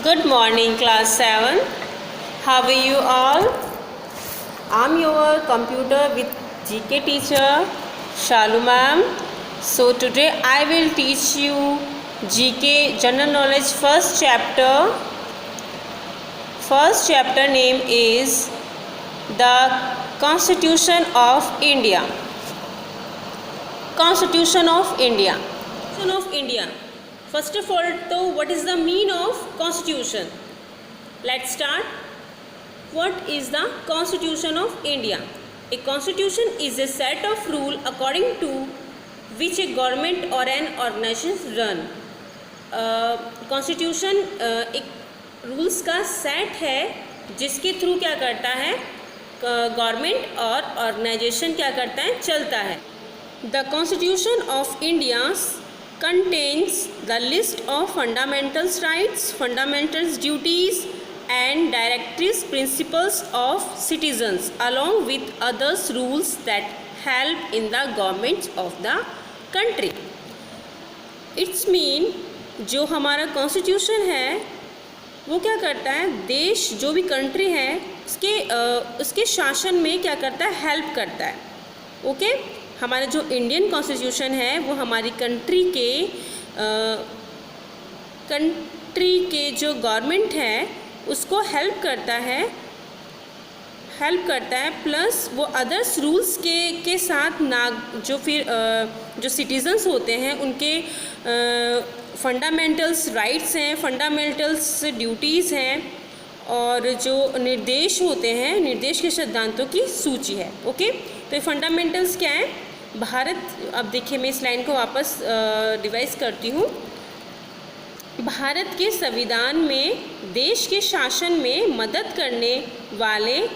Good morning, class 7. How are you all? I'm your computer with GK teacher, Shalu ma'am. So today I will teach you GK General Knowledge first chapter. First chapter name is the Constitution of India. Constitution of India. Constitution of India. First of all, so what is the meaning of Constitution? Let's start. What is the Constitution of India? A constitution is a set of rules according to which a government or an organization run. Constitution एक rules का set है जिसके through क्या करता है government और organisation क्या करता है चलता है. The constitution of India contains the list of fundamental rights, fundamental duties and directive principles of citizens along with others rules that help in the government of the country. It's mean जो हमारा constitution है वो क्या करता है देश जो भी कंट्री है उसके शासन में क्या करता है हेल्प करता है. ओके हमारा जो इंडियन कॉन्स्टिट्यूशन है वो हमारी कंट्री के जो गवर्नमेंट है उसको हेल्प करता है प्लस वो अदर्स रूल्स के साथ जो सिटीजन्स होते हैं उनके फंडामेंटल्स राइट्स हैं, फंडामेंटल्स ड्यूटीज़ हैं और जो निर्देश होते हैं निर्देश के सिद्धांतों की सूची है. ओके तो ये फंडामेंटल्स क्या है भारत. अब देखिए मैं इस लाइन को वापस रिवाइज करती हूँ. भारत के संविधान में देश के शासन में मदद करने वाले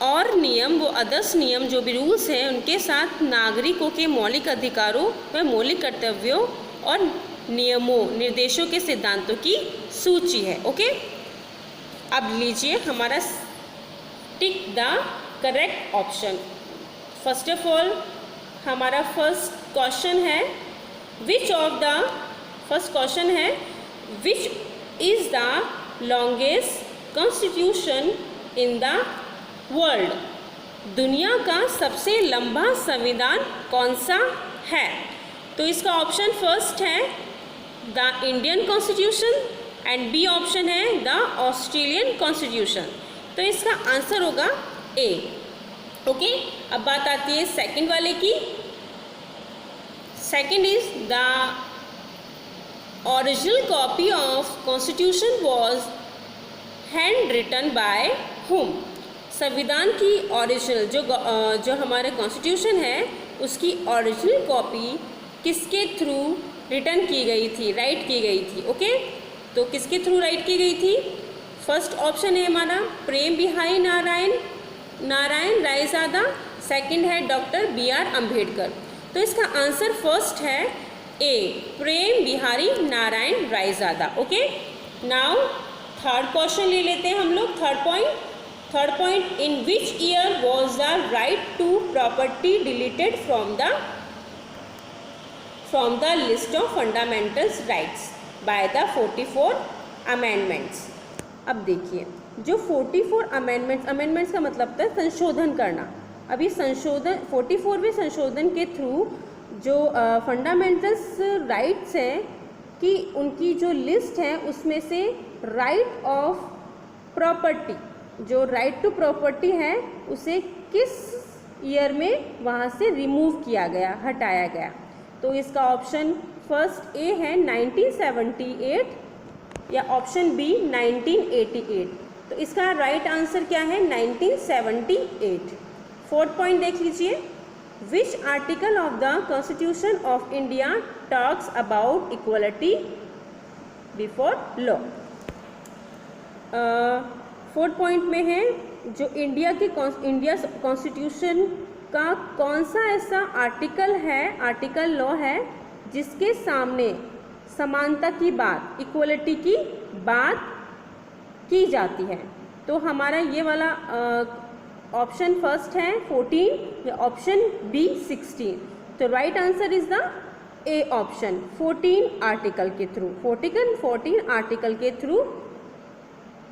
और नियम वो अदर्स नियम जो भी रूल्स हैं उनके साथ नागरिकों के मौलिक अधिकारों व मौलिक कर्तव्यों और नियमों निर्देशों के सिद्धांतों की सूची है. ओके अब लीजिए हमारा tick the correct option. First of all हमारा फर्स्ट क्वेश्चन है which is the longest constitution in the world. दुनिया का सबसे लंबा संविधान कौन सा है. तो इसका ऑप्शन फर्स्ट है the Indian constitution and B option है द ऑस्ट्रेलियन कॉन्स्टिट्यूशन. तो इसका आंसर होगा ए. ओके अब बात आती है सेकंड वाले की. Second is the original copy of constitution was hand written by whom. संविधान की ओरिजिनल जो हमारे कॉन्स्टिट्यूशन है उसकी ओरिजिनल कॉपी किसके थ्रू रिटन की गई थी राइट की गई थी. ओके तो किसके थ्रू राइट की गई थी. फर्स्ट ऑप्शन है हमारा प्रेम बिहारी नारायण रायजादा. सेकंड है डॉक्टर B.R. अम्बेडकर. तो इसका आंसर फर्स्ट है A Prem Behari Narayan Raizada. Okay now third question ले लेते हैं हम लोग. Third point in which year was the right to property deleted from the list of fundamental rights by the 44 amendments. अब देखिए जो 44 अमेंडमेंट्स का मतलब था संशोधन करना. अभी 44वें संशोधन के थ्रू जो फंडामेंटल्स राइट्स हैं कि उनकी जो लिस्ट है उसमें से राइट ऑफ प्रॉपर्टी जो राइट टू प्रॉपर्टी है उसे किस ईयर में वहाँ से रिमूव किया गया हटाया गया. तो इसका ऑप्शन फर्स्ट ए है 1978 या ऑप्शन बी 1988. तो इसका राइट आंसर क्या है 1978. फोर्थ पॉइंट देख लीजिए विच article of the constitution of India talks about equality before law. Fourth point में है जो इंडिया कॉन्स्टिट्यूशन का कौन सा ऐसा आर्टिकल लॉ है जिसके सामने समानता की बात इक्वलिटी की बात की जाती है. तो हमारा ये वाला ऑप्शन फर्स्ट है 14 या ऑप्शन बी 16. तो right answer is the A option 14 article के थ्रू 14 आर्टिकल के through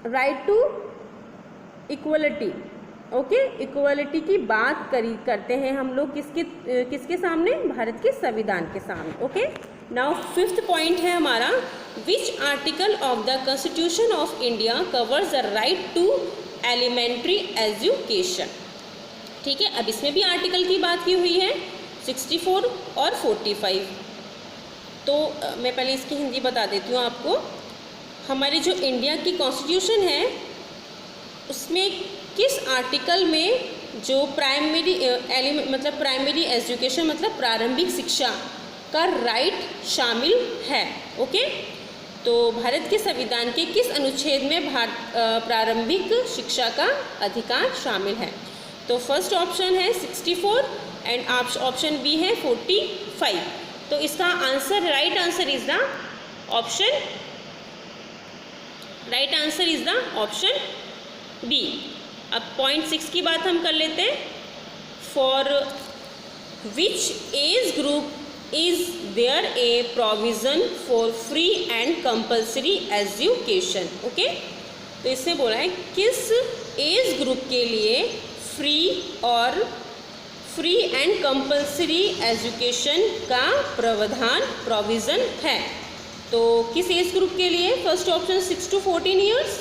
right to equality. Okay, equality की बात करते हैं हम लोग किसके सामने? भारत के संविधान के सामने। ओके, नाउ फिफ्थ पॉइंट है हमारा, which article of the constitution of India covers the right to elementary education. ठीक है, अब इसमें भी आर्टिकल की बात की हुई है 64 और 45। तो मैं पहले इसकी हिंदी बता देती हूँ आपको। हमारे जो इंडिया की कॉन्स्टिट्यूशन है उसमें किस आर्टिकल में जो प्राइमरी एजुकेशन मतलब प्रारंभिक शिक्षा का राइट शामिल है। ओके, तो भारत के संविधान के किस अनुच्छेद में प्रारंभिक शिक्षा का अधिकार शामिल है? तो फर्स्ट ऑप्शन है 64 एंड ऑप्शन बी है 45। तो इसका answer right answer is the option B. अब पॉइंट 6 की बात हम कर लेते हैं। For which age group is there a provision for free and compulsory education. Okay, तो इससे बोला है किस एज ग्रुप के लिए फ्री एंड कंपल्सरी एजुकेशन का प्रोविज़न है। तो किस एज ग्रुप के लिए? First option 6 to 14 years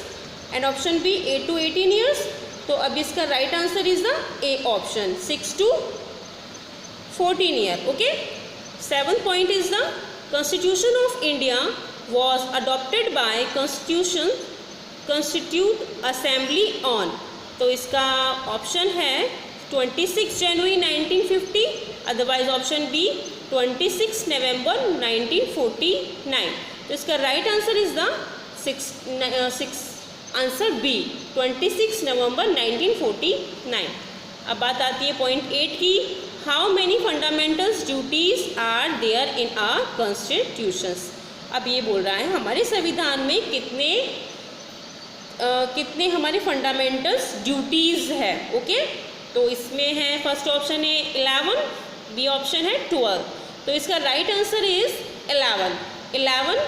and option B 8 to 18 years. तो अब इसका right answer is the A option 6 to 14 year. Okay, 7th point is the constitution of India was adopted by constitute assembly on. तो इसका option है 26 जनवरी 1950, otherwise option B 26 नवंबर 1949। तो इसका right answer is the answer B 26 नवंबर 1949। अब बात आती है पॉइंट 8 की, how many fundamentals duties are there in our constitutions. अब ये बोल रहा है हमारे संविधान में कितने हमारे फंडामेंटल्स ड्यूटीज़ है। ओके, तो इसमें है फर्स्ट ऑप्शन है 11, बी ऑप्शन है 12। तो इसका right answer is 11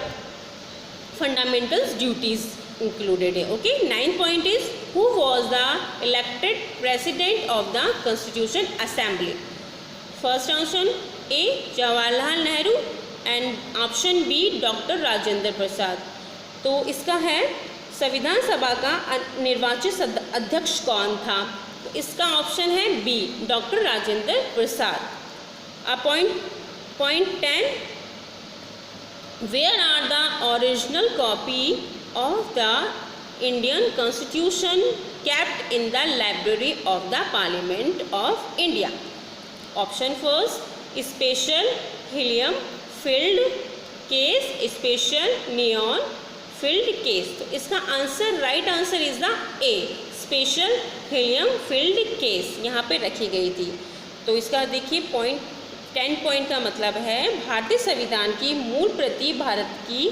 fundamentals duties included है। Okay, 9th point is who was the elected president of the constitution assembly. First option A Jawaharlal Nehru and option B doctor Rajendra Prasad. तो इसका है संविधान सभा का निर्वाचित अध्यक्ष कौन था? तो इसका ऑप्शन है बी डॉक्टर राजेंद्र प्रसाद। अब point 10, where are the original copy of the Indian Constitution kept in the Library of the Parliament of India? Option first, special helium filled case, special neon filled case। तो इसका answer right answer is the A special helium field case यहाँ पे रखी गई थी। तो इसका देखिए पॉइंट 10 पॉइंट का मतलब है भारतीय संविधान की मूल प्रति भारत की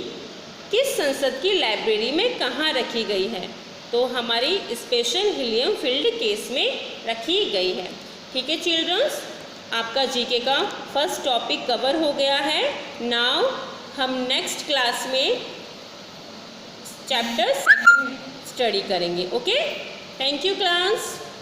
किस संसद की लाइब्रेरी में कहाँ रखी गई है? तो हमारी स्पेशल हीलियम फील्ड केस में रखी गई है। ठीक है चिल्ड्रंस, आपका जीके का फर्स्ट टॉपिक कवर हो गया है। नाउ हम नेक्स्ट क्लास में चैप्टर 2 स्टडी करेंगे। Okay, thank you class.